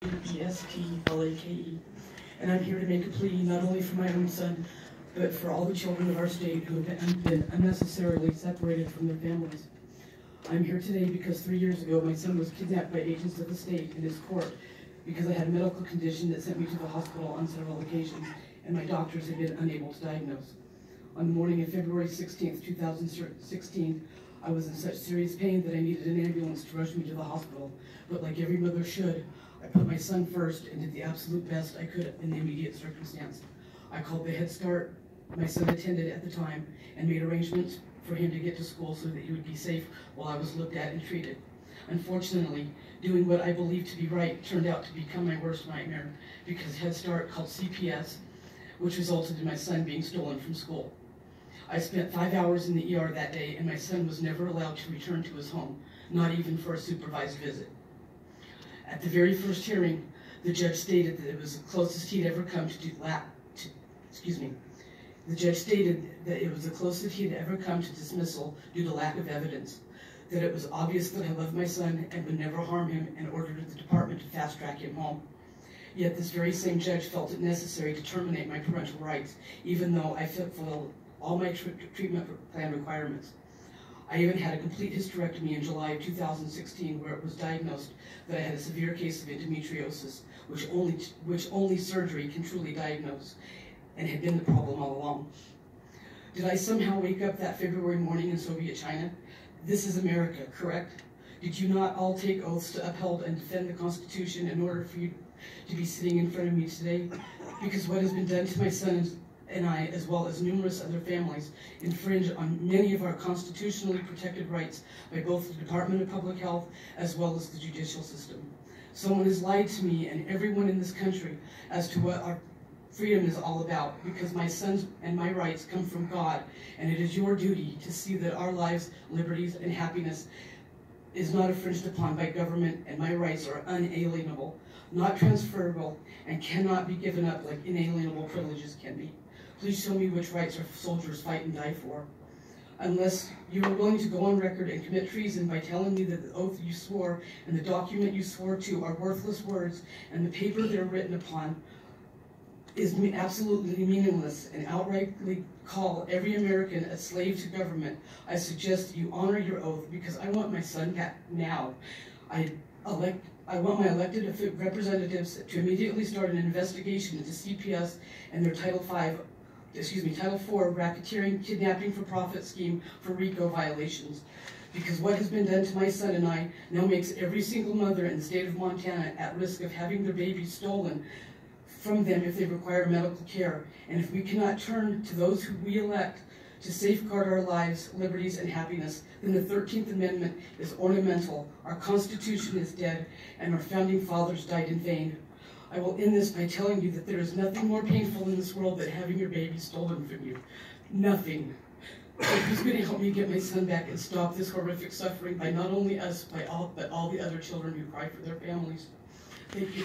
CPS, and I'm here to make a plea not only for my own son, but for all the children of our state who have been unnecessarily separated from their families. I'm here today because 3 years ago my son was kidnapped by agents of the state in his court because I had a medical condition that sent me to the hospital on several occasions, and my doctors had been unable to diagnose. On the morning of February 16th, 2016, I was in such serious pain that I needed an ambulance to rush me to the hospital, but like every mother should, I put my son first and did the absolute best I could in the immediate circumstance. I called the Head Start my son attended at the time and made arrangements for him to get to school so that he would be safe while I was looked at and treated. Unfortunately, doing what I believed to be right turned out to become my worst nightmare because Head Start called CPS, which resulted in my son being stolen from school. I spent 5 hours in the ER that day, and my son was never allowed to return to his home, not even for a supervised visit. At the very first hearing, the judge stated that it was the closest he'd ever come to dismissal due to lack of evidence, that it was obvious that I loved my son and would never harm him, and ordered the department to fast-track him home. Yet this very same judge felt it necessary to terminate my parental rights, even though I fulfilled all my treatment plan requirements. I even had a complete hysterectomy in July of 2016, where it was diagnosed that I had a severe case of endometriosis, which only surgery can truly diagnose, and had been the problem all along. Did I somehow wake up that February morning in Soviet China? This is America, correct? Did you not all take oaths to uphold and defend the Constitution in order for you to be sitting in front of me today? Because what has been done to my son and I, as well as numerous other families, infringe on many of our constitutionally protected rights by both the Department of Public Health as well as the judicial system. Someone has lied to me and everyone in this country as to what our freedom is all about, because my sons and my rights come from God, and it is your duty to see that our lives, liberties, and happiness is not infringed upon by government, and my rights are unalienable, not transferable, and cannot be given up like inalienable privileges can be. Please show me which rights our soldiers fight and die for. Unless you are willing to go on record and commit treason by telling me that the oath you swore and the document you swore to are worthless words, and the paper they're written upon is absolutely meaningless, and outrightly call every American a slave to government, I suggest that you honor your oath, because I want my son back now. I want my elected representatives to immediately start an investigation into CPS and their Title IV racketeering, kidnapping for profit scheme for RICO violations. Because what has been done to my son and I now makes every single mother in the state of Montana at risk of having their baby stolen from them if they require medical care. And if we cannot turn to those who we elect to safeguard our lives, liberties, and happiness, then the 13th Amendment is ornamental, our Constitution is dead, and our founding fathers died in vain. I will end this by telling you that there is nothing more painful in this world than having your baby stolen from you. Nothing. So who's going to help me get my son back and stop this horrific suffering by not only us, but all the other children who cry for their families? Thank you.